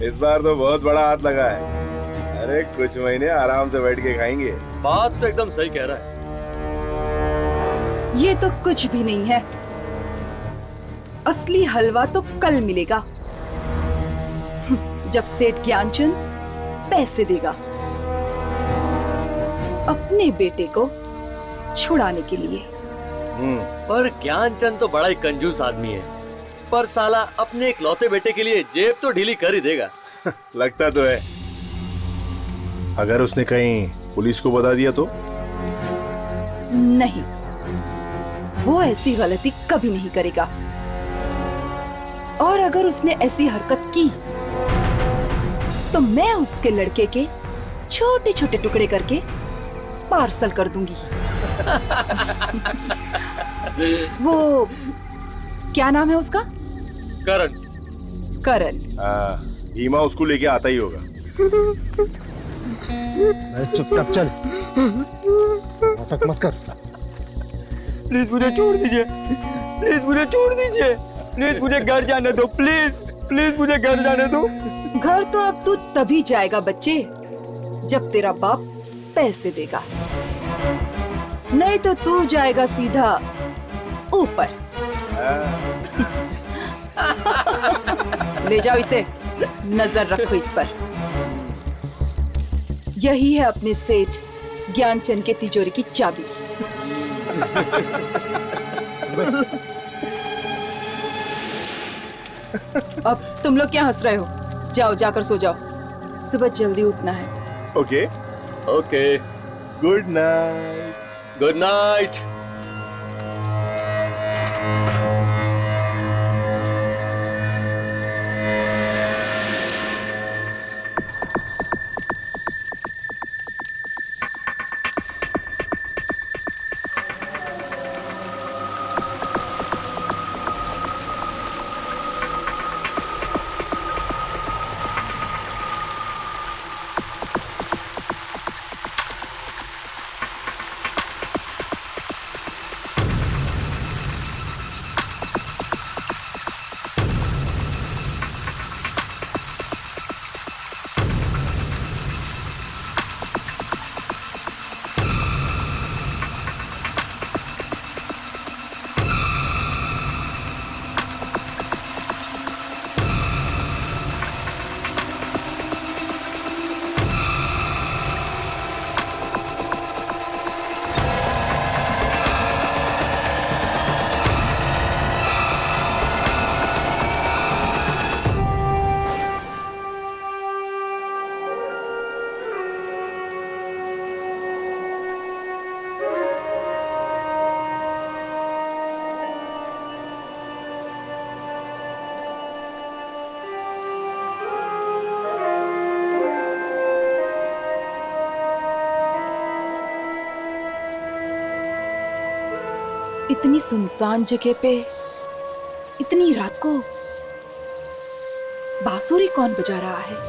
इस बार तो बहुत बड़ा हाथ लगा है। अरे कुछ महीने आराम से बैठ के खाएंगे। बात तो एकदम सही कह रहा है। ये तो कुछ भी नहीं है। असली हलवा तो कल मिलेगा, जब सेठ ज्ञानचंद पैसे देगा अपने बेटे को छुड़ाने के लिए। पर ज्ञानचंद तो बड़ा ही कंजूस आदमी है, पर साला अपने इकलौते बेटे के लिए जेब तो ढीली कर ही देगा। लगता तो है। अगर उसने कहीं पुलिस को बता दिया तो? नहीं, वो ऐसी गलती कभी नहीं करेगा। और अगर उसने ऐसी हरकत की तो मैं उसके लड़के के छोटे छोटे टुकड़े करके पार्सल कर दूंगी। वो क्या नाम है उसका? करण। करण। भीमा उसको लेके आता ही होगा। चुपचाप चल, नाटक मत कर। प्लीज मुझे छोड़ दीजिए, प्लीज मुझे छोड़ दीजिए, प्लीज मुझे घर जाने दो, प्लीज प्लीज मुझे घर जाने दो। घर तो अब तू तभी जाएगा बच्चे, जब तेरा बाप पैसे देगा, नहीं तो तू जाएगा सीधा ऊपर। ले जाओ इसे, नजर रखो इस पर। यही है अपने सेठ ज्ञानचंद के तिजोरी की चाबी। अब तुम लोग क्या हंस रहे हो? जाओ, जाकर सो जाओ, सुबह जल्दी उठना है। Okay okay, good night. Good night. इतनी सुनसान जगह पे इतनी रात को बांसुरी कौन बजा रहा है?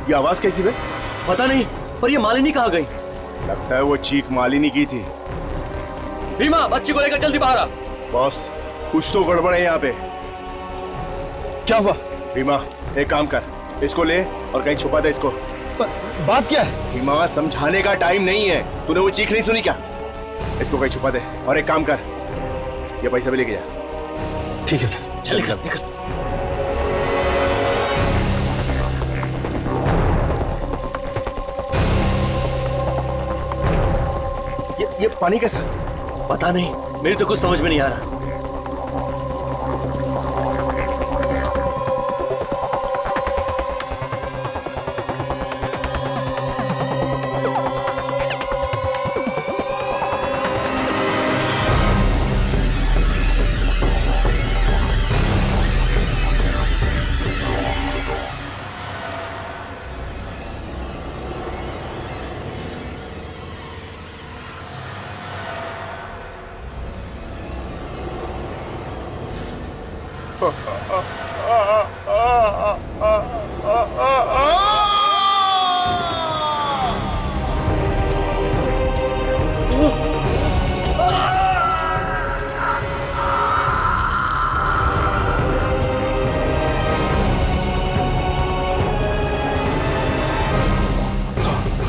ये आवाज कैसी बे? पता नहीं, पर ये मालिनी कहाँ गई? लगता है वो चीख मालिनी की थी। भीमा, बच्ची को लेकर जल्दी बाहर आ। बॉस, कुछ तो गड़बड़ है यहाँ पे। क्या हुआ? भीमा, एक काम कर, इसको ले और कहीं छुपा दे इसको। पर बात क्या है? भीमा, समझाने का टाइम नहीं है। तूने वो चीख नहीं सुनी क्या? इसको कहीं छुपा दे और एक काम कर, ये पैसा भी लेके जा। ठीक है। चल निकल निकल। ये पानी कैसा? पता नहीं, मेरी तो कुछ समझ में नहीं आ रहा।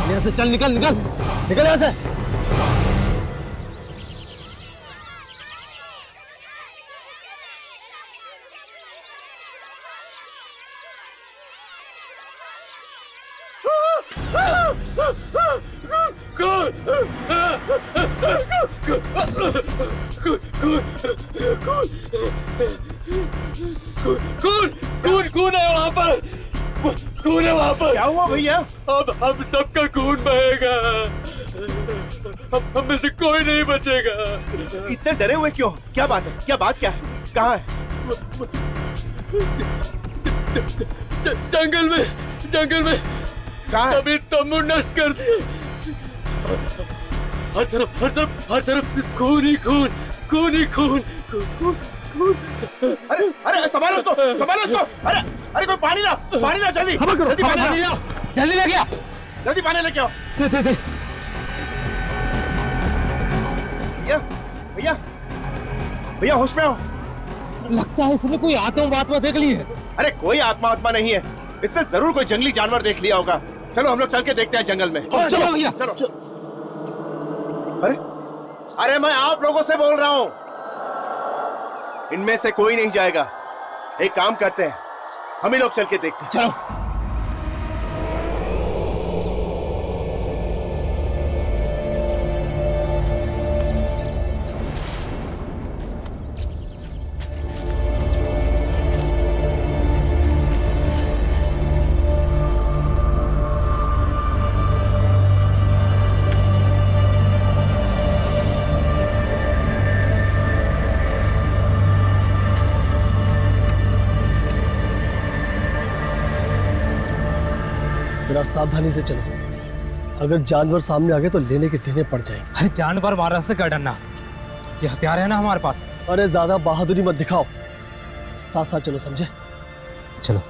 यहाँ से चल, निकल निकल निकल यहाँ से। कौन है वहाँ पर? कौन है वहाँ पर? क्या हुआ भैया? अब हम सबका खून बहेगा। अब हम में से कोई नहीं बचेगा। इतने डरे हुए क्यों? क्या बात है? क्या बात क्या है? कहाँ है? जंगल में कहाँ है? सभी तम्बू नष्ट कर दिए। हर तरफ से खून ही खून। अरे संभालो उसको। अरे कोई पानी ला जल्दी। जल्दी पानी ला। जल्दी ले गया। जल्दी पानी लेके आओ। दे। भैया होश में आओ। लगता है इसने कोई आत्मा देख ली है। अरे कोई आत्मा नहीं है, इसने जरूर कोई जंगली जानवर देख लिया होगा। चलो हम लोग चल के देखते हैं जंगल में। चलो भैया। चलो। अरे मैं आप लोगों से बोल रहा हूं, इनमें से कोई नहीं जाएगा। एक काम करते हैं, हम ही लोग चल के देखते हैं। चलो। जरा सावधानी से चलो, अगर जानवर सामने आ गए तो लेने के देने पड़ जाएंगे। अरे जानवर मारा से क्या डरना, ये हथियार है ना हमारे पास। अरे ज्यादा बहादुरी मत दिखाओ, साथ साथ चलो, समझे? चलो।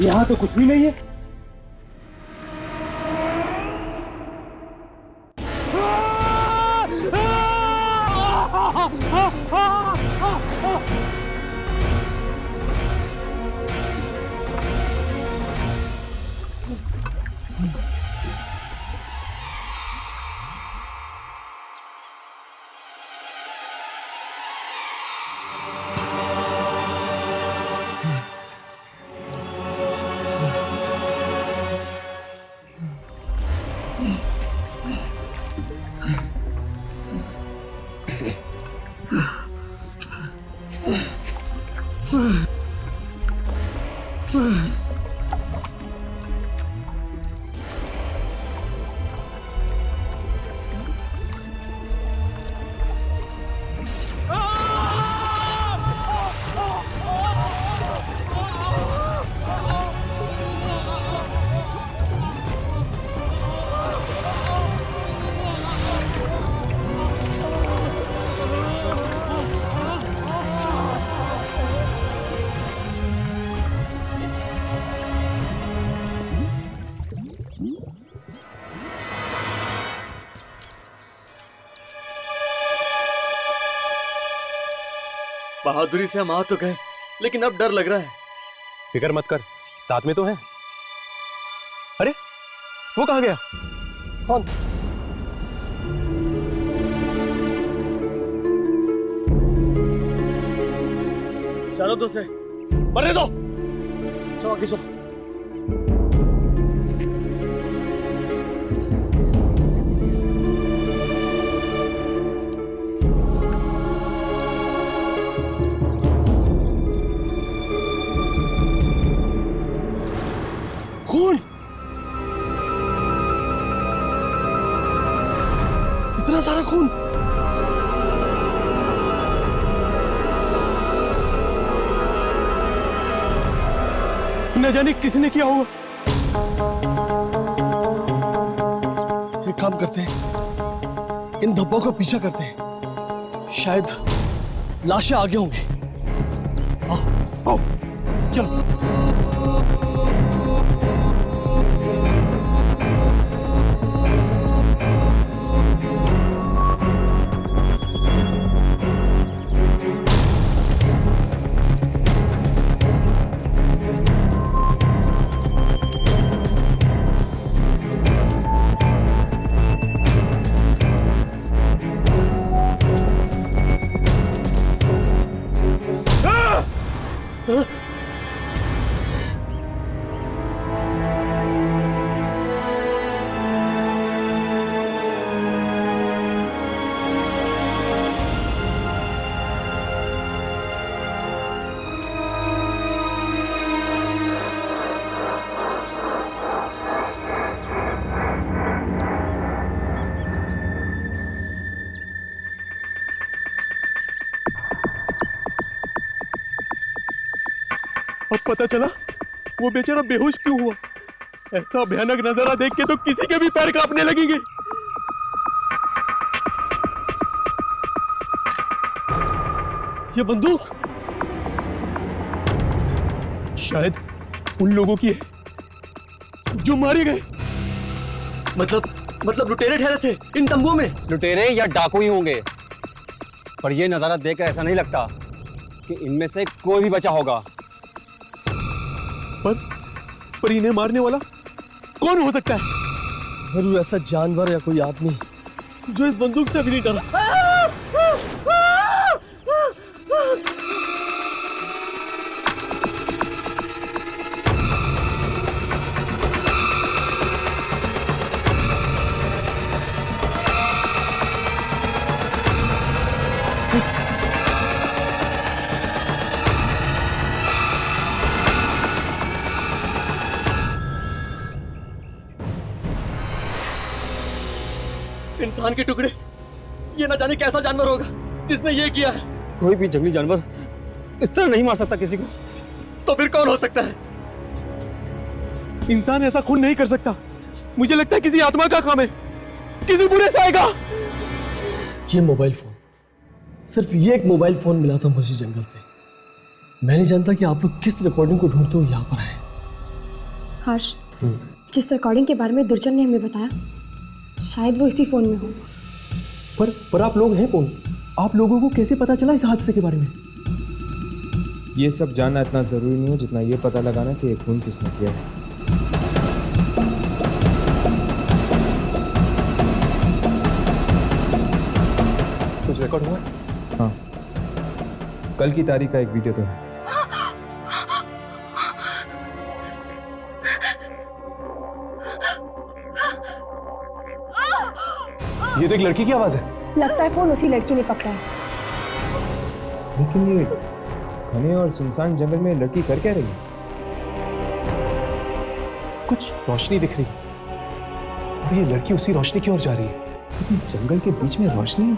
यहाँ तो कुछ भी नहीं है। बहादुरी से हम आ तो गए, लेकिन अब डर लग रहा है। फिक्र मत कर, साथ में तो है। अरे वो कहाँ गया? कौन? चलो तो से मरने दो। चलो आगे चलो। खून, इतना सारा खून। न जाने किसने किया होगा। एक काम करते हैं, इन धब्बों का पीछा करते हैं, शायद लाशें आगे होंगी। आओ आओ चलो। अब पता चला वो बेचारा बेहोश क्यों हुआ। ऐसा भयानक नजारा देख के तो किसी के भी पैर कांपने लगेंगे। ये बंदूक शायद उन लोगों की है जो मारे गए। मतलब लुटेरे ठहरे थे इन तंबुओं में। लुटेरे या डाकू ही होंगे, पर यह नजारा देखकर ऐसा नहीं लगता कि इनमें से कोई भी बचा होगा। पर इन्हें मारने वाला कौन हो सकता है? जरूर ऐसा जानवर या कोई आदमी जो इस बंदूक से अभी नहीं डरा। इंसान के टुकड़े, ये ना जाने कैसा जानवर होगा जिसने ये किया है। कोई भी जंगली जानवर इस तरह नहीं मार सकता किसी को। तो फिर कौन हो सकता है? इंसान ऐसा खून नहीं कर सकता। मुझे लगता है किसी आत्मा का काम है, किसी बुरे से आएगा। ये मोबाइल फोन, सिर्फ ये एक मोबाइल फोन मिला था मुझे जंगल से। मैं नहीं जानता कि आप लोग किस रिकॉर्डिंग को ढूंढते हो यहाँ पर आए। हर्ष, जिस रिकॉर्डिंग के बारे में दुर्जन ने हमें बताया, शायद वो इसी फोन में हो। पर आप लोग हैं कौन? आप लोगों को कैसे पता चला इस हादसे के बारे में? ये सब जानना इतना जरूरी नहीं है जितना ये पता लगाना कि ये खून किसने किया है। कुछ रिकॉर्ड हुआ? हाँ, कल की तारीख का एक वीडियो तो है। ये तो एक लड़की की आवाज है। लगता है फोन उसी लड़की ने पकड़ा है। लेकिन ये घने और सुनसान जंगल में लड़की कर क्या रही है? कुछ रोशनी दिख रही और ये लड़की उसी रोशनी की ओर जा रही है। लेकिन जंगल के बीच में रोशनी है।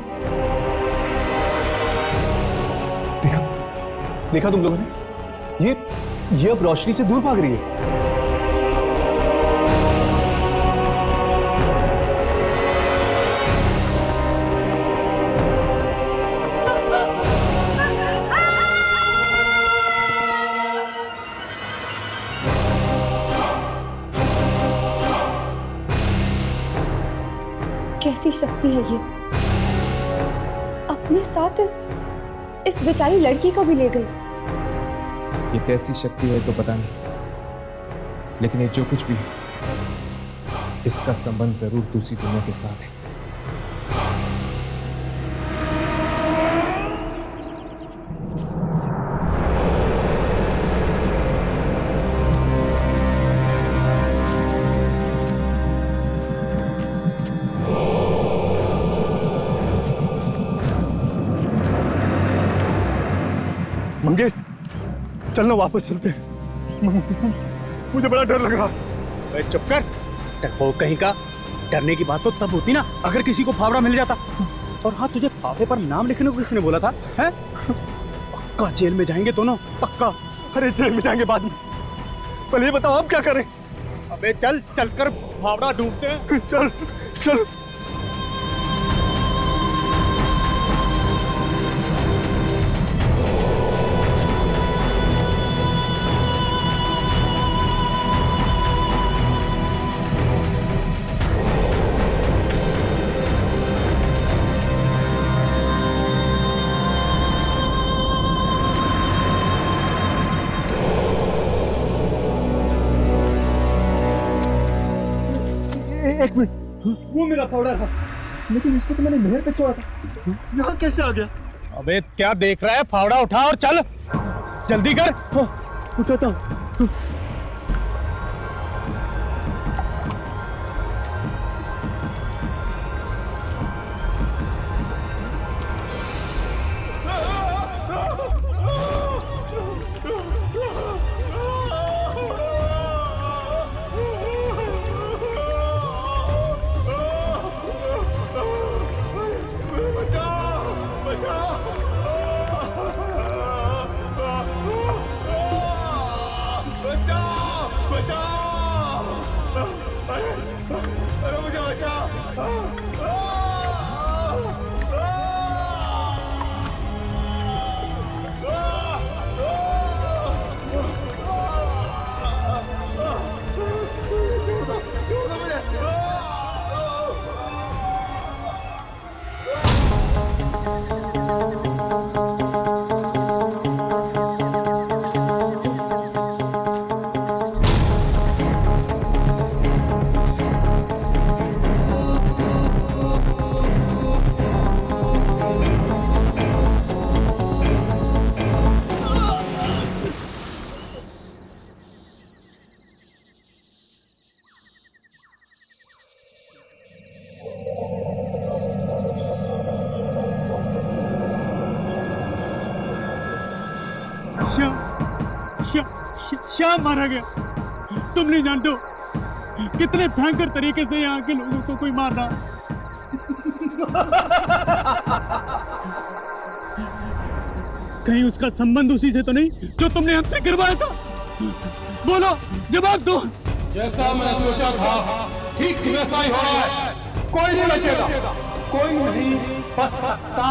देखा तुम लोगों ने? ये अब रोशनी से दूर भाग रही है। कैसी शक्ति है ये, अपने साथ इस इस बेचारी लड़की को भी ले गई। ये कैसी शक्ति है तो पता नहीं, लेकिन ये जो कुछ भी है, इसका संबंध जरूर दूसरी दुनिया के साथ है। मंगेश, चलना वापस चलते हैं। मुझे बड़ा डर लग रहा। चुप कर, डरपोक कहीं का। डरने की बात तो तब होती ना अगर किसी को फावड़ा मिल जाता। और हाँ, तुझे फावड़े पर नाम लिखने को किसने बोला था? हैं? पक्का जेल में जाएंगे दोनों, पक्का। अरे जेल में जाएंगे बाद में, पहले ये बताओ आप क्या करें? अबे चल, चलकर फावड़ा ढूंढते हैं। चल चल। एक मिनट, वो मेरा फावड़ा था, लेकिन इसको तो मैंने नहर पे छोड़ा था। यहाँ कैसे आ गया? अबे क्या देख रहा है? फावड़ा उठा और चल, जल्दी कर। उठाता हूँ। श्याम मारा गया। तुम नहीं जानते हो कितने भयंकर तरीके से यहाँ के लोगों को कोई मार रहा। कहीं उसका संबंध उसी से तो नहीं जो तुमने हमसे गिरवाया था? बोलो, जवाब दो। जैसा मैं सोचा था ठीक वैसा ही हो रहा है। कोई नहीं बचेगा, कोई नहीं बच सकता।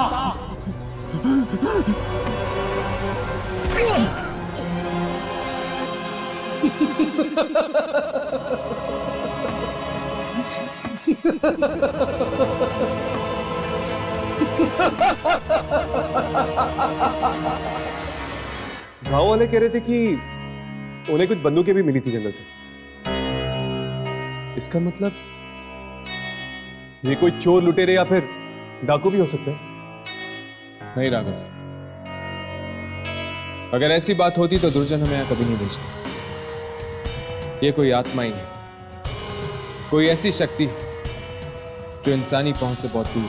गांव वाले कह रहे थे कि उन्हें कुछ बंदूकें भी मिली थी जंगल से। इसका मतलब ये कोई चोर लुटेरे या फिर डाकू भी हो सकता है। नहीं राघव, अगर ऐसी बात होती तो दुर्जन हमें यहाँ कभी नहीं भेजता। ये कोई आत्मा ही है, कोई ऐसी शक्ति जो इंसानी पहुंच से बहुत दूर।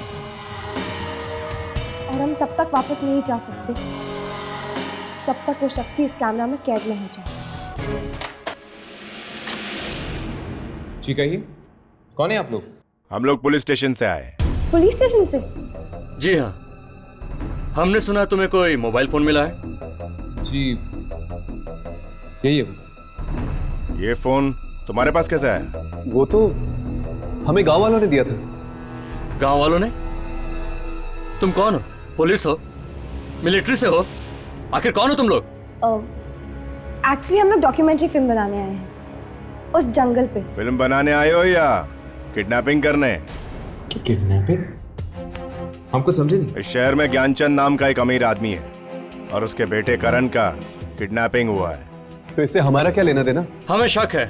और हम तब तक वापस नहीं जा सकते जब तक वो शक्ति इस कैमरा में कैद न हो जाए। जी कहिए, कौन है आप लोग? हम लोग पुलिस स्टेशन से आए। पुलिस स्टेशन से? जी हाँ, हमने सुना तुम्हें कोई मोबाइल फोन मिला है। जी यही है वो। ये फोन तुम्हारे पास कैसे आया? वो तो हमें गांव वालों ने दिया था। गांव वालों ने? तुम कौन हो? पुलिस हो? मिलिट्री से हो? आखिर कौन हो तुम लोग? एक्चुअली हम लोग डॉक्यूमेंट्री फिल्म बनाने आए हैं उस जंगल पे। फिल्म बनाने आए हो या किडनैपिंग करने? किडनैपिंग? हम कुछ समझे नहीं। इस शहर में ज्ञानचंद नाम का एक अमीर आदमी है और उसके बेटे करण का किडनैपिंग हुआ है। तो इससे हमारा क्या लेना देना? हमें शक है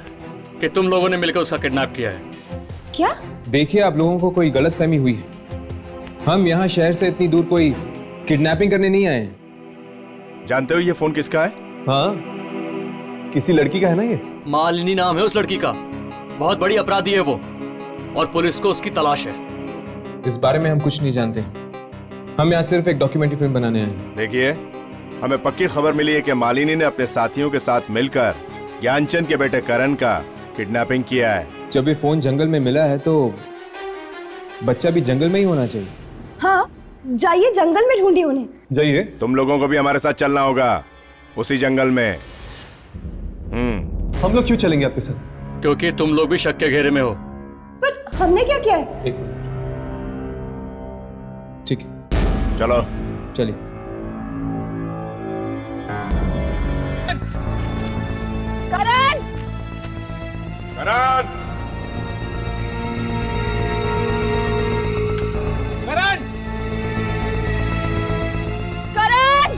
कि तुम लोगों ने मिलकर उसका किडनैप किया है। क्या? देखिए, आप लोगों को कोई गलतफहमी हुई है। हम यहाँ शहर से इतनी दूर कोई किडनैपिंग करने नहीं आए हैं। जानते हो ये फोन किसका है? हाँ, किसी लड़की का है ना ये। मालिनी नाम है उस लड़की का। बहुत बड़ी अपराधी है वो और पुलिस को उसकी तलाश है। इस बारे में हम कुछ नहीं जानते। हम यहाँ सिर्फ एक डॉक्यूमेंट्री फिल्म बनाने आए हैं। देखिए, हमें पक्की खबर मिली है कि मालिनी ने अपने साथियों के साथ मिलकर ज्ञानचंद के बेटे करण का किडनैपिंग किया है। जब ये फोन जंगल में मिला है तो बच्चा भी जंगल में ही होना चाहिए। हाँ, जाइए जंगल में ढूंढिए उन्हें। जाइए। तुम लोगों को भी हमारे साथ चलना होगा उसी जंगल में। हम लोग क्यों चलेंगे आपके साथ? क्योंकि तुम लोग भी शक के घेरे में हो। पर हमने क्या किया है? एक मिनट। ठीक है, चलो। चलिए। करण! करण! करण! करण!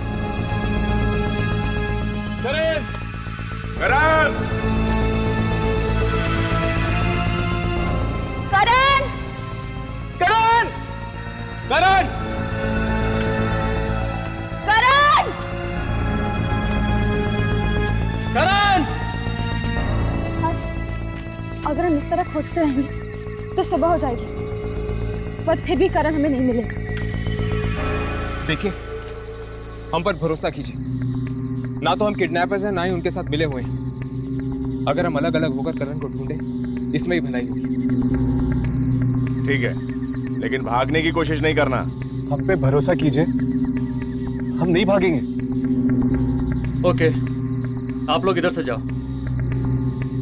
करण! करण! करण! करण! करण! करण! अगर हम इस तरह खोजते रहेंगे तो सुबह हो जाएगी, पर फिर भी करण हमें नहीं मिलेगा। देखिए, हम पर भरोसा कीजिए। ना तो हम किडनैपर्स हैं, ना ही उनके साथ मिले हुए हैं। अगर हम अलग अलग होकर करण को ढूंढें, इसमें ही भलाई होगी। ठीक है, लेकिन भागने की कोशिश नहीं करना। हम पे भरोसा कीजिए, हम नहीं भागेंगे। ओके, आप लोग इधर से जाओ,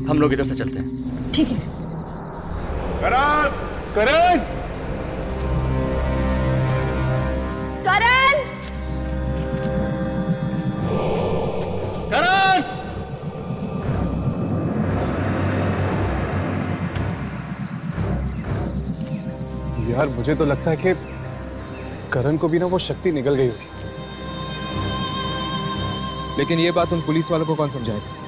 हम लोग इधर से चलते हैं। ठीक है। करण! करण! करण! करण! यार, मुझे तो लगता है कि करण को भी ना वो शक्ति निकल गई होगी। लेकिन ये बात उन पुलिस वालों को कौन समझाएगा?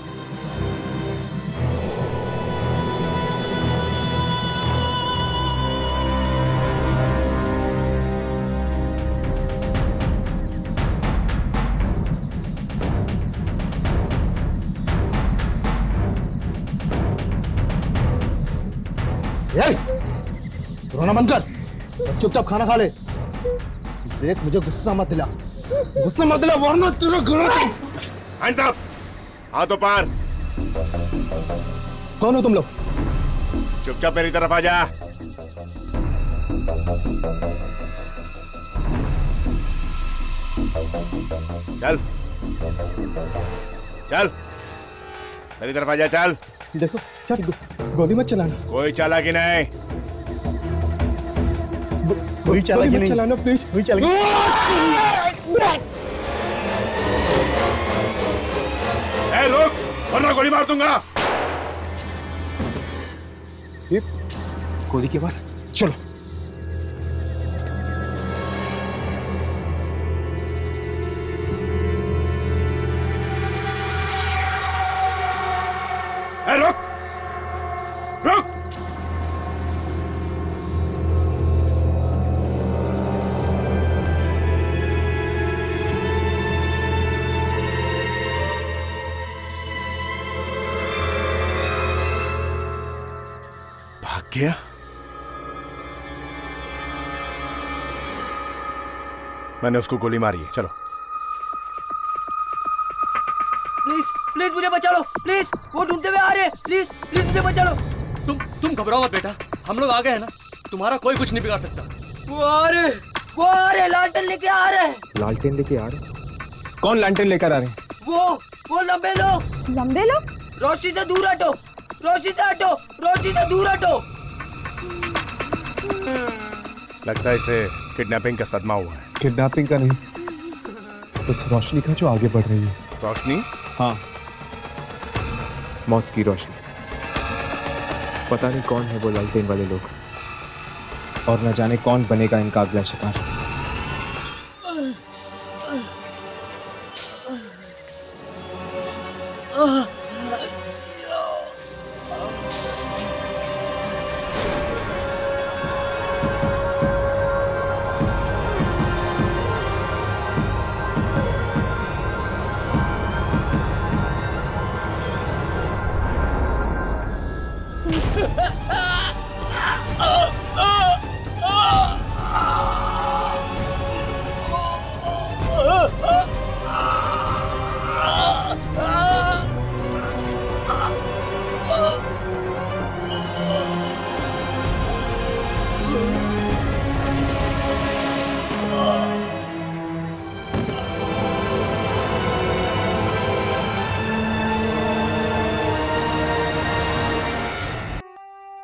रोना बंद कर, चुपचाप खाना खा ले। देख, मुझे गुस्सा मत दिला, वरना तेरा गला। Hands up! हाथों पार! कौन हो तुम लोग? चुपचाप मेरी तरफ आ जा। चल चल, मेरी तरफ आ जा। चल। देखो, गोली मत चलाना। कोई चालाकी नहीं। कोई चालाकी नहीं चलाना प्लीज। कोई चालाकी। ए लोग, वरना गोली मार दूंगा। गोली के पास चलो। ए रुक, रुक। भाग गया। मैंने उसको गोली मारी है। चलो। प्लीज प्लीज मुझे बचा लो, प्लीज। वो ढूंढते हुए आ रहे हैं, प्लीज प्लीज मुझे बचा लो। तुम घबराओ मत बेटा, हम लोग आ गए हैं ना। तुम्हारा कोई कुछ नहीं बिगाड़ सकता। वो आ रहे, लालटेन लेके आ रहे हैं। लालटेन लेके आ रहे? कौन लालटेन लेकर आ रहे हैं? वो लंबे लोग। लंबे लोग? रोशनी से दूर हटो, रोशनी से हटो, रोशनी से दूर हटो। लगता है इसे किडनैपिंग का सदमा हुआ है। किडनैपिंग का नहीं, उस रोशनी का जो आगे बढ़ रही है। रोशनी? हाँ, मौत की रोशनी। पता नहीं कौन है वो लालटेन वाले लोग, और न जाने कौन बनेगा इनका अगला शिकार।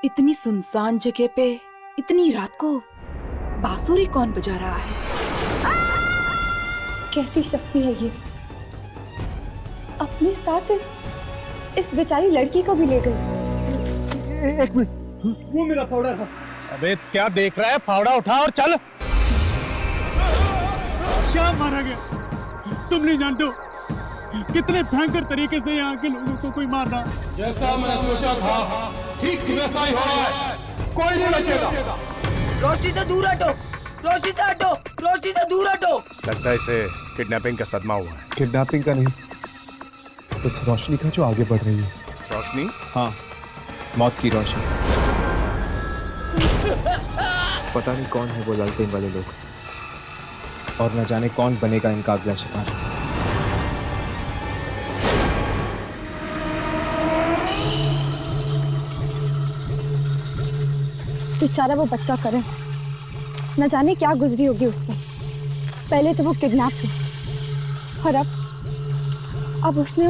इतनी सुनसान जगह पे इतनी रात को बांसुरी कौन बजा रहा है? कैसी शक्ति है ये? अपने साथ इस बेचारी लड़की को भी ले गई। एक मिनट, वो मेरा फावड़ा था। अबे क्या देख रहा है? फावड़ा उठा और चल। श्याम मारा गया। तुम नहीं जानते हो कितने भयंकर तरीके से यहाँ के लोगों को कोई मारना। जैसा मैं सोचा था ठीक वैसा ही हो रहा है। कोई नहीं बचेगा। रोशनी से दूर हटो, रोशनी से हटो, रोशनी से दूर हटो। लगता है इसे किडनैपिंग का सदमा हुआ है। किडनैपिंग का नहीं, उस रोशनी का जो आगे बढ़ रही है। रोशनी? हाँ, मौत की रोशनी। पता नहीं कौन है वो लालटेन वाले लोग, और न जाने कौन बनेगा इनका अगला शिकार। बेचारा वो बच्चा करण, न जाने क्या गुजरी होगी उस पर। पहले तो वो किडनैप हुई और अब उसने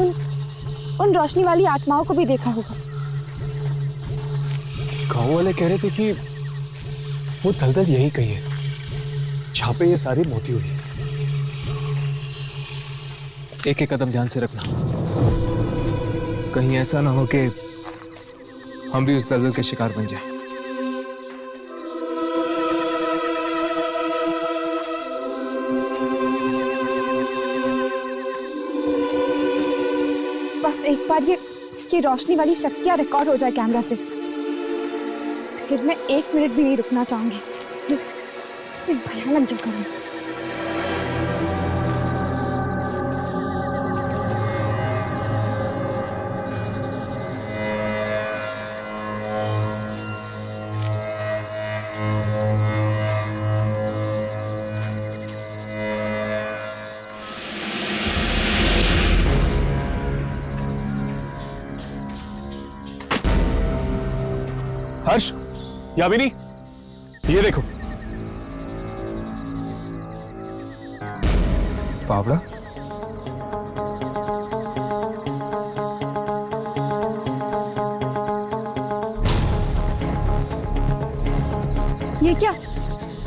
उन रोशनी वाली आत्माओं को भी देखा होगा। गांव वाले कह रहे थे कि वो दलदल यही कही है जहां पे ये सारी मौतें हुई। एक एक कदम ध्यान से रखना, कहीं ऐसा ना हो कि हम भी उस दलदल के शिकार बन जाएं। बस एक बार ये रोशनी वाली शक्तियां रिकॉर्ड हो जाए कैमरा पे, फिर मैं 1 मिनट भी नहीं रुकना चाहूंगी इस भयानक जगह में। हर्ष, यामिनी, ये देखो। फावड़ा? ये क्या?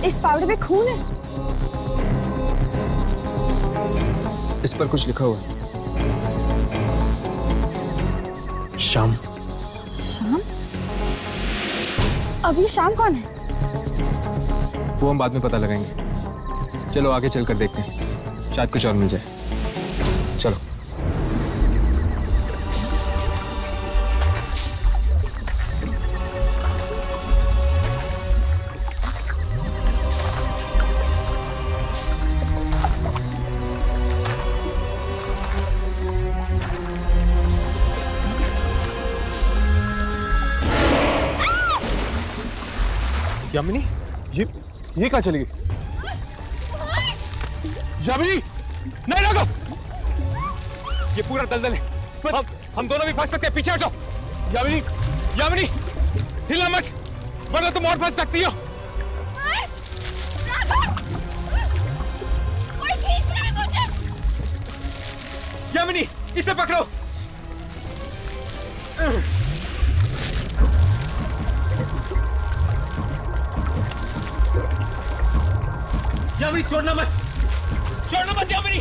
इस फावड़े में खून है? इस पर कुछ लिखा हुआ है। शाम। शाम? अब ये शाम कौन है? वो हम बाद में पता लगाएंगे। चलो आगे चलकर देखते हैं, शायद कुछ और मिल जाए। चलो। यामिनी, ये कहाँ चली गई? यामिनी, नहीं रोको! ये पूरा दलदल है। हम दोनों भी फंस सकते हैं। पीछे हटो। यामिनी, यामिनी, हिला मत, वरना तुम और फंस सकती हो। कोई खींच रहा है मुझे। यामिनी, इसे पकड़ो। यामिनी, छोड़ना मत, छोड़ना मत यामिनी।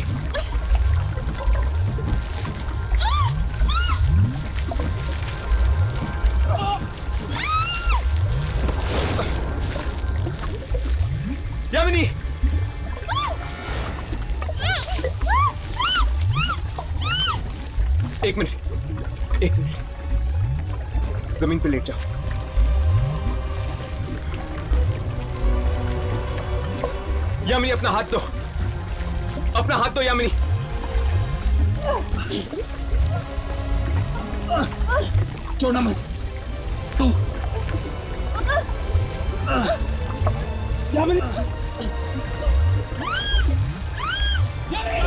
यामिनी, एक मिनट, जमीन पे लेट जाओ। यामिनी, अपना हाथ दो, अपना हाथ दो यामिनी। छोड़ना मत। यामिनी, यामिनी।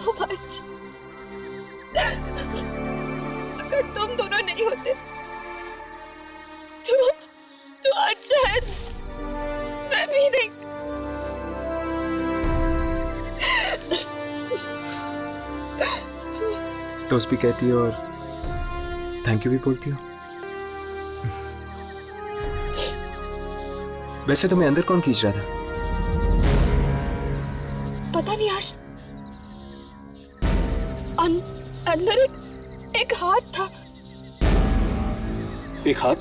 so much. अगर तुम दोनों नहीं होते तो आज शायद मैं भी नहीं। दोस्त भी कहती हो और थैंक यू भी बोलती हो। वैसे तुम्हें अंदर कौन खींच रहा था? पता नहीं हर्ष, अंदर एक हाथ था। एक हाथ?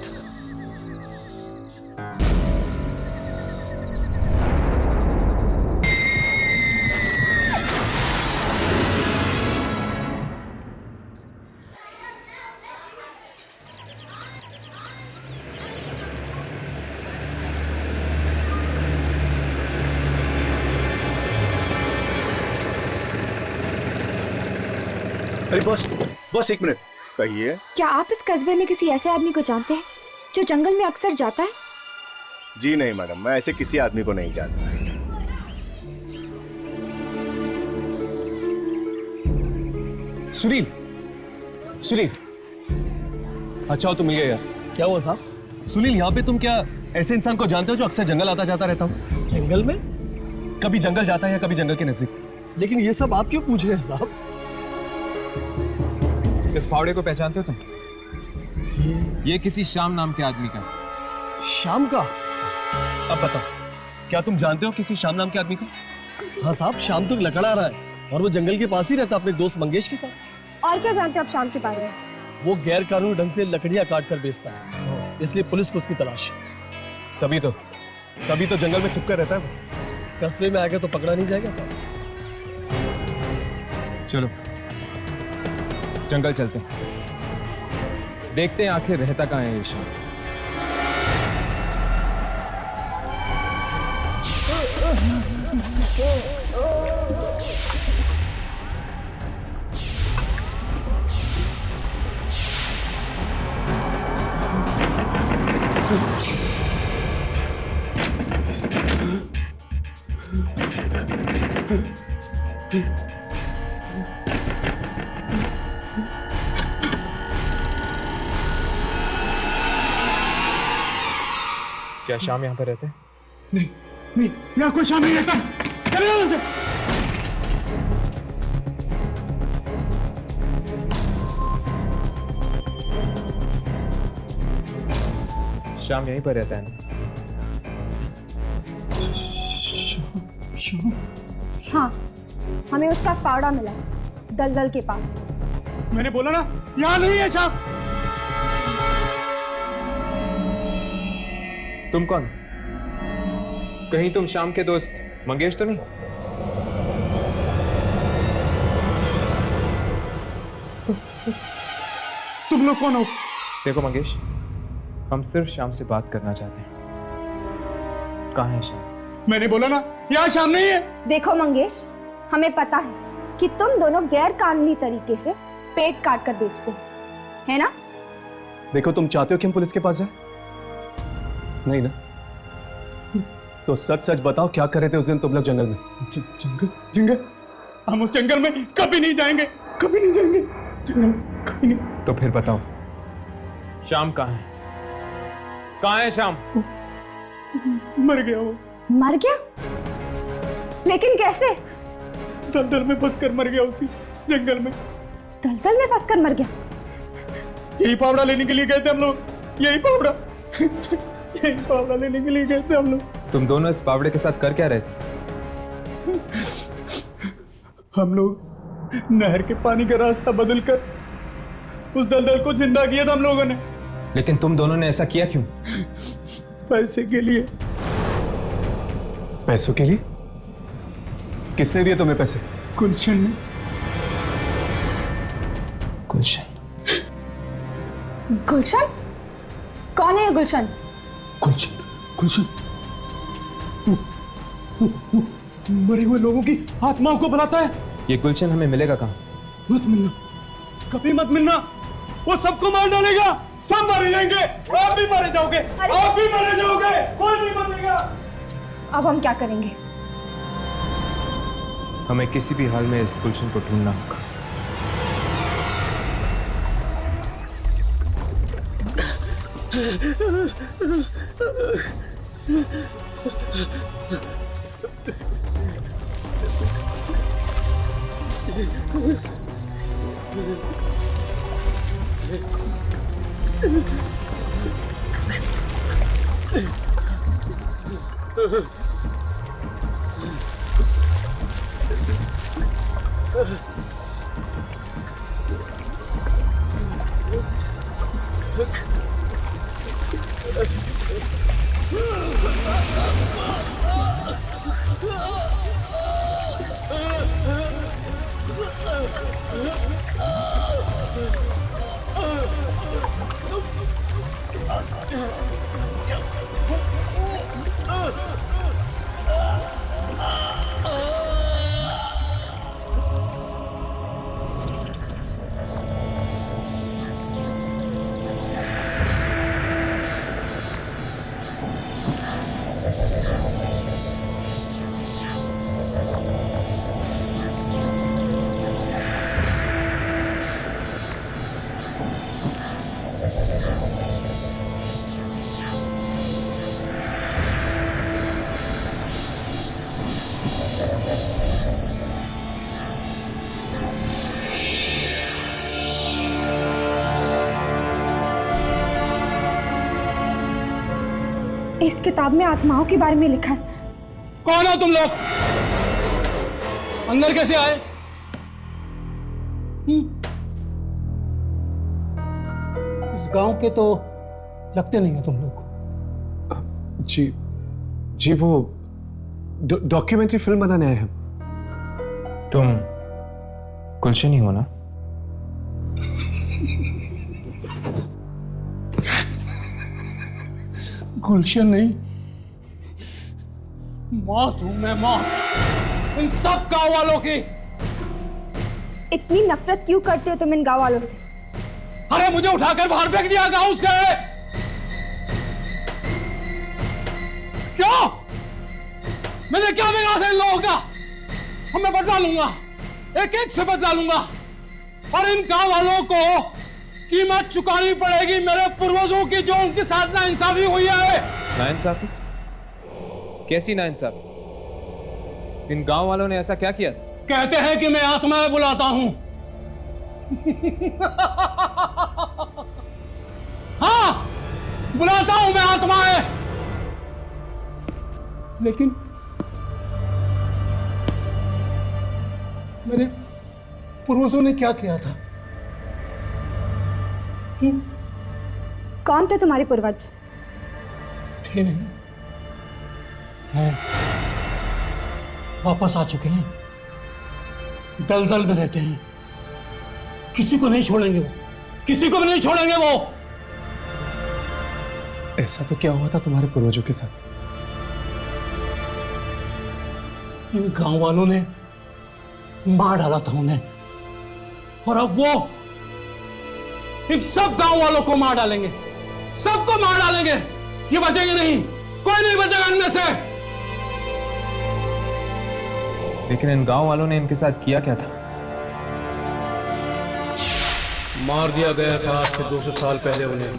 अरे बॉस एक मिनट, कहिए। क्या आप इस कस्बे में किसी ऐसे आदमी को जानते हैं जो जंगल में अक्सर जाता है? जी नहीं मैडम, मैं ऐसे किसी आदमी को नहीं जानता। सुनील, सुनील, अच्छा हो तुम मिल गए यार। क्या हुआ साहब? सुनील, यहाँ पे तुम क्या ऐसे इंसान को जानते हो जो अक्सर जंगल आता जाता रहता हूँ? जंगल में? कभी जंगल जाता है या कभी जंगल के नजदीक। लेकिन ये सब आप क्यों पूछ रहे हैं साहब? इस फावड़े को पहचानते हो तुम? ये किसी श्याम नाम के आदमी का। श्याम का? अब बताओ, क्या तुम जानते हो किसी श्याम नाम के आदमी को? हाँ साहब, शाम तो लकड़ा रहा है और वो जंगल के पास ही रहता अपने दोस्त मंगेश के साथ। और क्या जानते हो आप शाम के बारे में? वो गैर कानूनी ढंग से लकड़ियां काट कर बेचता है, इसलिए पुलिस को उसकी तलाश। तभी तो जंगल में छिपकर रहता है वो। कस्बे में आएगा तो पकड़ा नहीं जाएगा साहब। चलो जंगल चलते हैं, देखते हैं आखिर रहता कहाँ है ये श्याम। क्या श्याम यहाँ पर रहते हैं? नहीं, यहाँ कोई शाम नहीं रहता। चले जाओ से। श्याम यहीं पर रहता है ना? हाँ, हमें उसका फावड़ा मिला दलदल के पास। मैंने बोला ना, यहाँ नहीं है शाम। तुम कौन? कहीं तुम श्याम के दोस्त मंगेश तो नहीं? तुम लोग कौन हो? देखो मंगेश, हम सिर्फ श्याम से बात करना चाहते हैं। कहाँ है श्याम? मैंने बोला ना, यहाँ शाम नहीं है। देखो मंगेश, हमें पता है कि तुम दोनों गैर कानूनी तरीके से पेट काट कर बेचते हो, है ना? देखो, तुम चाहते हो कि हम पुलिस के पास जाएं? नहीं ना? तो सच सच बताओ, क्या कर रहे थे उस दिन तुम लोग जंगल में? जंगल? हम उस जंगल में कभी नहीं जाएंगे, कभी नहीं जाएंगे। जंगल कभी नहीं। तो फिर बताओ, श्याम कहाँ है? कहाँ है श्याम? मर गया वो। मर गया? लेकिन कैसे? दलदल में फंसकर मर गया, उसी जंगल में। दलदल में फंसकर मर गया? यही फावड़ा लेने के लिए गए थे हम लोग, यही फावड़ा लेने के लिए गए थे हम लोग। तुम दोनों इस बावड़े के साथ कर क्या रहे थे? हम लोग नहर के पानी का रास्ता बदलकर उस दलदल को जिंदा किया था हम लोगों ने। लेकिन तुम दोनों ने ऐसा किया क्यों? पैसे के लिए। पैसों के लिए? किसने दिए तुम्हें पैसे? गुलशन ने। गुलशन? गुलशन? कौन है ये गुलशन? गुलशन मरे हुए लोगों की आत्माओं को बुलाता है। ये गुलशन हमें मिलेगा कहाँ? मत मिलना, कभी मत मिलना। वो सबको मार डालेगा, सब मारे जाएंगे। आप भी मारे जाओगे, आप भी मारे जाओगे, कोई नहीं बचेगा। अब हम क्या करेंगे? हमें किसी भी हाल में इस गुलशन को ढूंढना होगा। इस किताब में आत्माओं के बारे में लिखा है। कौन हो तुम लोग? अंदर कैसे आए? इस गांव के तो लगते नहीं हो तुम लोग। जी वो डॉक्यूमेंट्री फिल्म बनाने आए हैं। तुम गुलशन ही हो ना? गुलशन नहीं, मौत हूं मैं, मौत इन सब गांव वालों की। इतनी नफरत क्यों करते हो तुम इन गांव वालों से? अरे मुझे उठाकर बाहर फेंक दिया गांव से। क्यों? मैंने क्या बिगाड़ा इन लोगों का? मैं बदला लूंगा, एक एक से बदला लूंगा, और इन गांव वालों को कीमत चुकानी पड़ेगी मेरे पूर्वजों की, जो उनके साथ नाइंसाफी हुई है। नाइंसाफी? कैसी नाइंसाफी? इन गांव वालों ने ऐसा क्या किया? कहते हैं कि मैं आत्माएं बुलाता हूं। हाँ, बुलाता हूं मैं आत्माएं। लेकिन मेरे पूर्वजों ने क्या किया था? कौन थे तुम्हारे पूर्वज? थे नहीं, हैं, वापस आ चुके हैं, दलदल में रहते हैं, किसी को नहीं छोड़ेंगे वो, किसी को भी नहीं छोड़ेंगे वो। ऐसा तो क्या हुआ था तुम्हारे पूर्वजों के साथ? इन गांव वालों ने मार डाला था उन्हें, और अब वो इन सब गांव वालों को मार डालेंगे, सबको मार डालेंगे। ये बचेंगे नहीं, कोई नहीं बचेगा इनमें से। लेकिन इन गांव वालों ने इनके साथ किया क्या था? मार दिया गया था आज से 200 साल पहले उन्हें।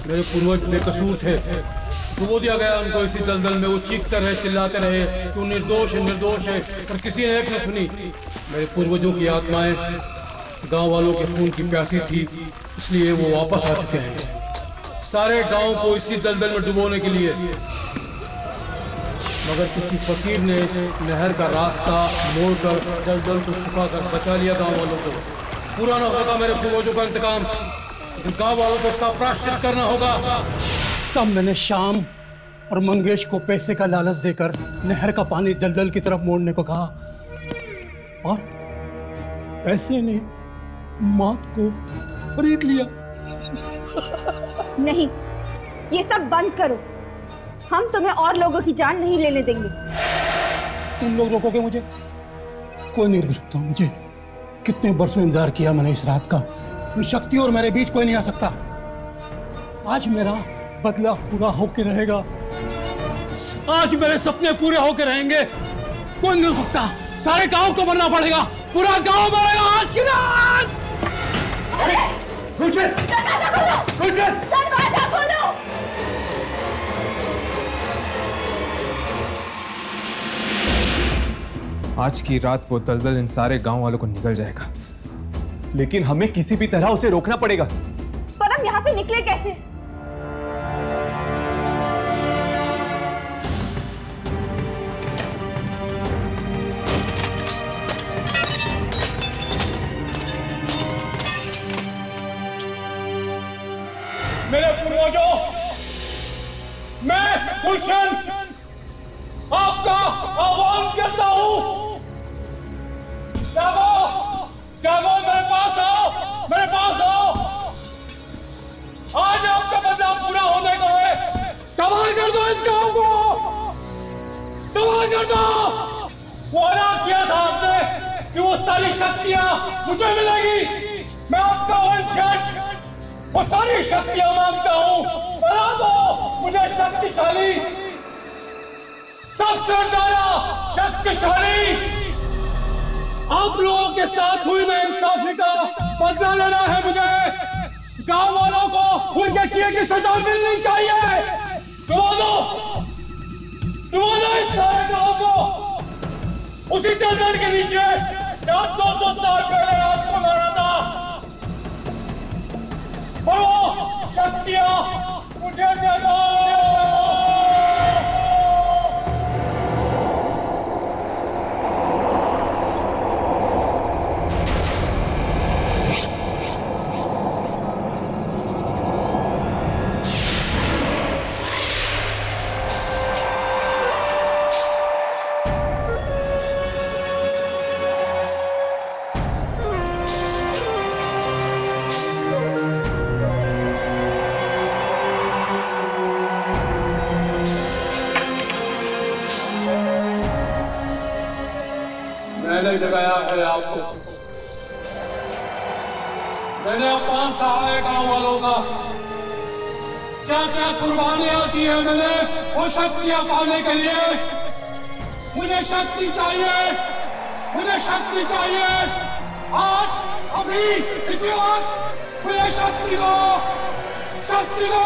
मेरे पूर्वज बेकसूर थे, डुबो दिया गया उनको इसी दलदल में। वो चीखते रहे, चिल्लाते रहे कि वो निर्दोष है, निर्दोष है, पर किसी ने एक न सुनी। मेरे पूर्वजों की आत्माएं गांव वालों के खून की प्यासी थी, इसलिए वो वापस आ चुके हैं सारे गांव को इसी दलदल में डुबोने के लिए। मगर किसी फकीर ने नहर का रास्ता मोड़कर दलदल को सुखाकर बचा लिया गांव वालों को। पूरा न होगा मेरे पूर्वजों का इंतकाम, लेकिन गांव वालों को इसका प्रायश्चित करना होगा। तब मैंने श्याम और मंगेश को पैसे का लालच देकर नहर का पानी दलदल की तरफ मोड़ने को कहा, और पैसे ने मौत को खरीद लिया। नहीं, ये सब बंद करो। हम तुम्हें और लोगों की जान नहीं लेने देंगे। तुम लोग रोकोगे मुझे? कोई नहीं रोक सकता मुझे। कितने बरसों इंतजार किया मैंने इस रात का। शक्ति और मेरे बीच कोई नहीं आ सकता। आज मेरा बदला पूरा होके रहेगा, आज मेरे सपने पूरे होके रहेंगे। कोई नहीं रोक सकता, सारे गांव को मरना पड़ेगा, पूरा गांव मरेगा आज की रात। गुलशन! गुलशन! दरवाजा खोलो! आज की रात वो दलदल इन सारे गांव वालों को निकल जाएगा, लेकिन हमें किसी भी तरह उसे रोकना पड़ेगा। पर हम यहाँ से निकले कैसे? मेरे पूर्वजों, मैं गुलशन आपका आह्वान करता हूँ। जागो, जागो, मेरे पास आओ, मेरे पास आओ। आज आपका बदला पूरा होने को है। तबाह कर दो इस गांव को, तबाह कर दो। वादा किया था आपने कि वो सारी शक्तियां मुझे मिलेगी। मैं आपका वंशज वो सारी शक्तियां मांगता हूँ। बना दो मुझे शक्तिशाली, सबसे ज्यादा शक्तिशाली। आप लोगों के साथ हुई नाइंसाफी का बदला लेना है मुझे। गांव वालों को उनके किए की सजा मिलनी चाहिए। डुबो दो इस सारे गांव को उसी दलदल के नीचे जहां 200 साल पहले आपको मारा था। और वो शक्तियां मुझे दे दो। मैंने जगाया है आपको, मैंने अपमान सहा है गांव वालों का। क्या क्या कुर्बानियां की है मैंने वो शक्तियां पाने के लिए। मुझे शक्ति चाहिए, मुझे शक्ति चाहिए। आज अभी इसी वक्त मुझे शक्ति दो, शक्ति दो।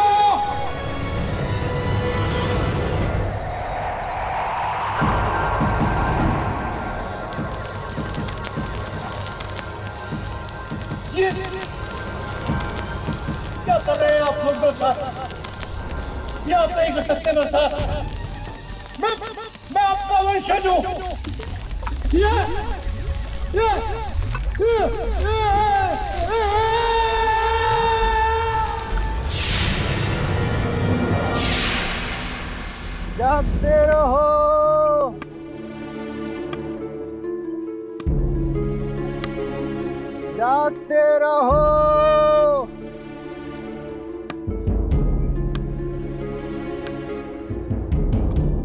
क्या कर रहे हैं आप लोग मेरे साथ? ये आप नहीं कर सकते मेरे साथ। मैं आपका वंशज हूँ। जागते रहो, जागते रहो,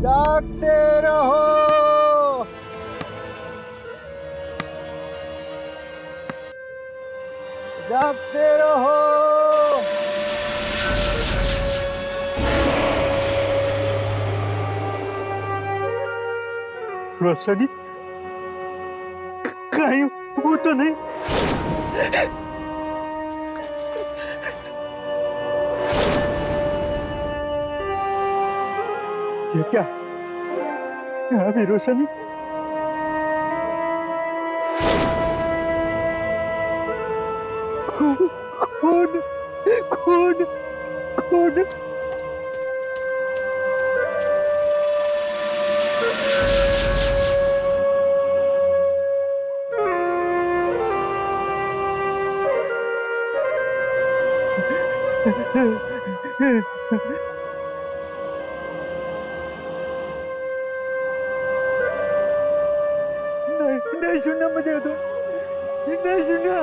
जागते रहो। जागते रहो। रोशनी कहीं वो तो नहीं। ये क्या? यहाँ भी रोशनी? खून खून खून खून। नहीं सुनना मुझे तो, नहीं सुनना।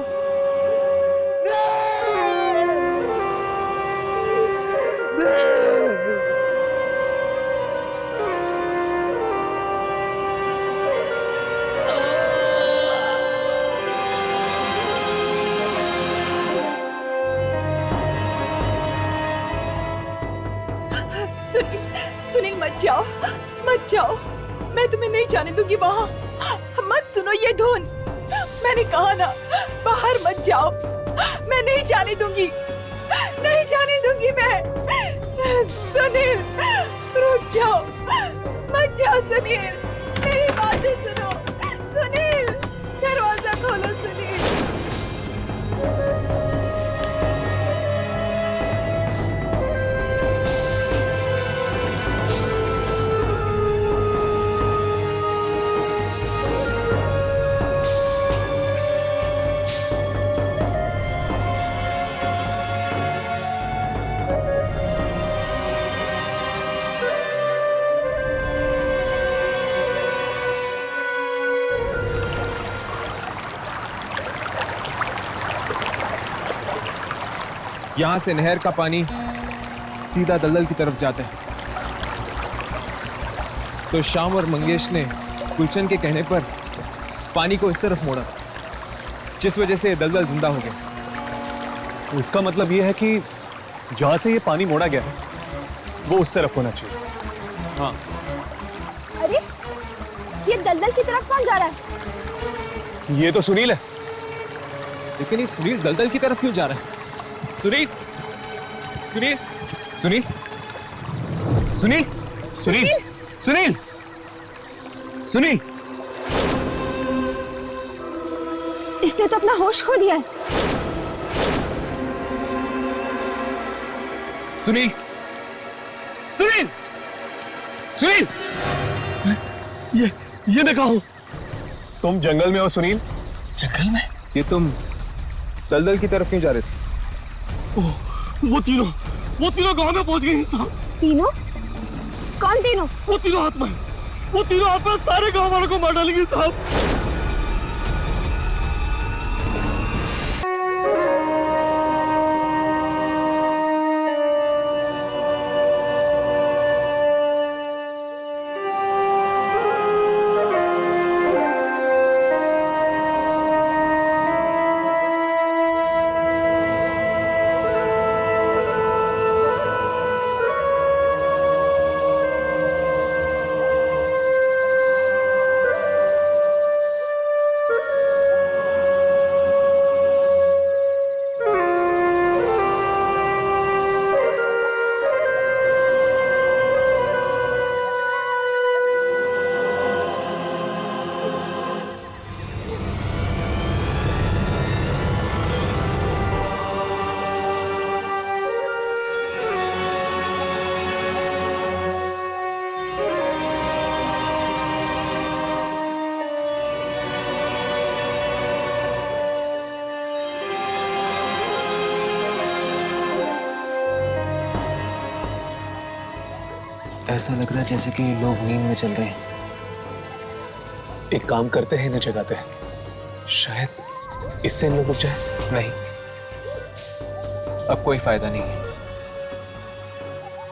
सुनील, सुनील मत जाओ, मत जाओ। मैं तुम्हें नहीं जाने दूंगी वहां। मत सुनो ये धुन। मैंने कहा ना, बाहर मत जाओ। मैं नहीं जाने दूंगी, नहीं जाने दूंगी मैं। सुनील, रुक जाओ, मत जाओ सुनील, मेरी बातें सुनो। सुनील, दरवाजा खोलो सुनील। यहां से नहर का पानी सीधा दलदल की तरफ जाता है। तो श्याम और मंगेश ने गुलशन के कहने पर पानी को इस तरफ मोड़ा, जिस वजह से दलदल जिंदा हो गया। तो इसका मतलब यह है कि जहां से ये पानी मोड़ा गया है वो उस तरफ होना चाहिए। हाँ। अरे ये दलदल की तरफ कौन जा रहा है? ये तो सुनील है। लेकिन ये सुनील दलदल की तरफ क्यों जा रहा है? सुनील, सुनील, सुनील, सुनील, सुनील, सुनील, सुनील। इसने तो अपना होश खो दिया है। सुनील, सुनील, सुनील। ये मैं कहा हूं। तुम जंगल में हो सुनील? जंगल में? ये तुम दलदल की तरफ क्यों जा रहे थे? वो तीनों गांव में पहुंच गए साहब। तीनों? कौन तीनों? वो तीनों आत्मा सारे गांव वालों को मार डालेंगे साहब। ऐसा लग रहा है जैसे कि लोग नींद में चल रहे हैं। एक काम करते हैं, इन्हें जगाते हैं, शायद इससे इन लोग रुक जाए। नहीं, अब कोई फायदा नहीं है।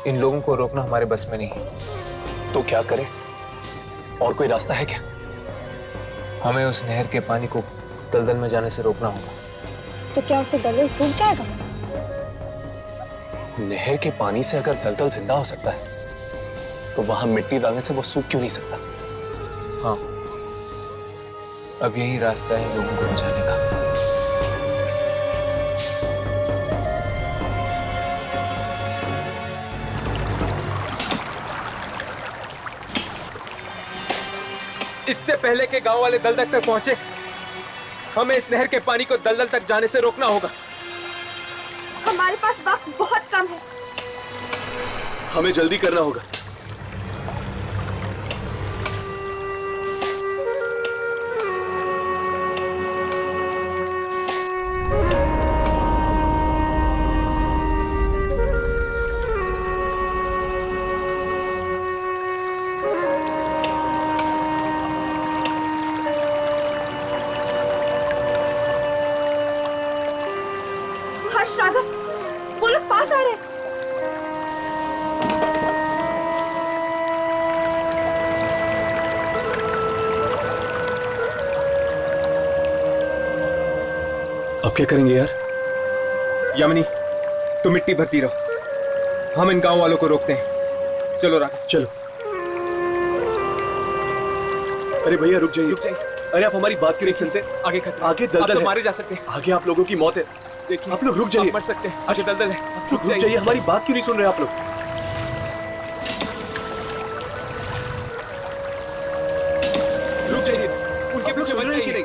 इन लोगों को रोकना हमारे बस में नहीं है। तो क्या करें? और कोई रास्ता है क्या? हमें उस नहर के पानी को दलदल में जाने से रोकना होगा। तो क्या उसे दलदल सूख जाएगा? नहर के पानी से अगर दलदल जिंदा हो सकता है तो वहां मिट्टी डालने से वो सूख क्यों नहीं सकता? हाँ, अब यही रास्ता है लोगों को बचाने का। इससे पहले के गांव वाले दलदल तक पहुंचे, हमें इस नहर के पानी को दलदल तक जाने से रोकना होगा। हमारे पास वक्त बहुत कम है। हमें जल्दी करना होगा। हर्ष, राघव, वो लोग पास आ रहे हैं। अब क्या करेंगे यार? यामिनी, तुम मिट्टी भरती रहो, हम इन गांव वालों को रोकते हैं। चलो राघव, चलो। अरे भैया रुक जाइए, अरे आप हमारी बात क्यों नहीं सुनते? आगे दलदल है, मारे जा सकते हैं। आगे आप लोगों की मौत है। देखिए, आप लोग रुक जाइए, मर सकते हैं। आगे दलदल है, रुक जाइए, हमारी बात क्यों नहीं सुन रहे आप लोग? रुक जाइए, उनके पीछे सुन रहे हैं कि नहीं?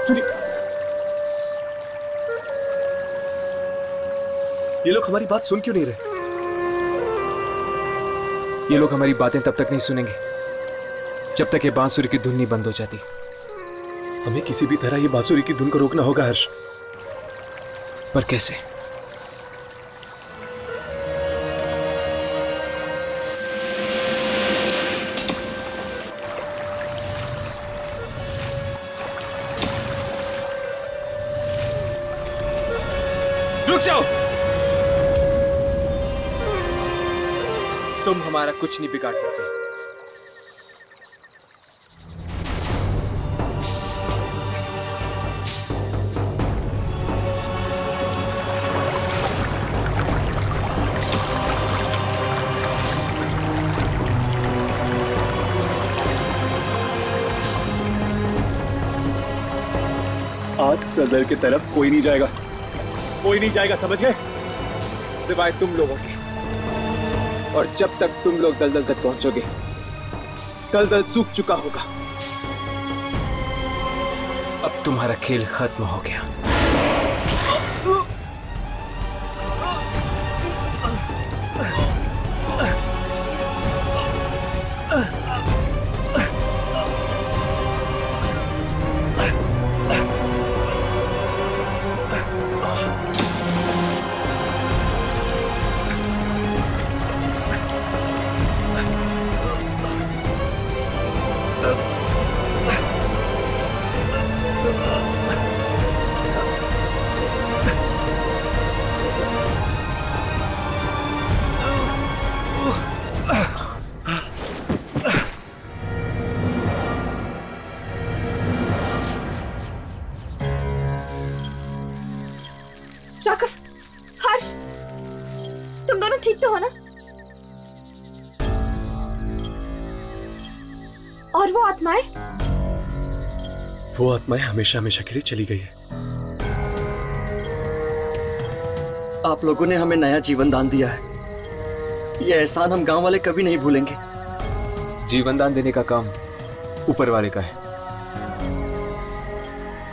सुनिए, ये लोग हमारी बात सुन क्यों नहीं रहे? ये लोग हमारी बातें तब तक नहीं सुनेंगे जब तक ये बांसुरी की धुन नहीं बंद हो जाती। हमें किसी भी तरह ये बांसुरी की धुन को रोकना होगा हर्ष। पर कैसे? रुक जाओ! तुम हमारा कुछ नहीं बिगाड़ सकते। आज दलदल की तरफ कोई नहीं जाएगा, कोई नहीं जाएगा, समझ गए? सिवाय तुम लोगों के। और जब तक तुम लोग दलदल तक पहुंचोगे, दलदल सूख चुका होगा। अब तुम्हारा खेल खत्म हो गया। राघव, हर्ष, तुम दोनों ठीक तो हो ना? और वो आत्माएं? वो आत्माएं हमेशा हमेशा के लिए चली गई है। आप लोगों ने हमें नया जीवन दान दिया है। ये एहसान हम गांव वाले कभी नहीं भूलेंगे। जीवन दान देने का काम ऊपर वाले का है।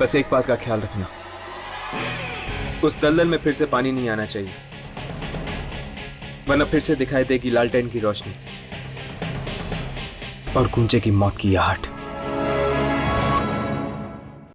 बस एक बात का ख्याल रखना, उस दलदल में फिर से पानी नहीं आना चाहिए, वरना फिर से दिखाई देगी लालटेन की रोशनी और गूंजे की मौत की आहट।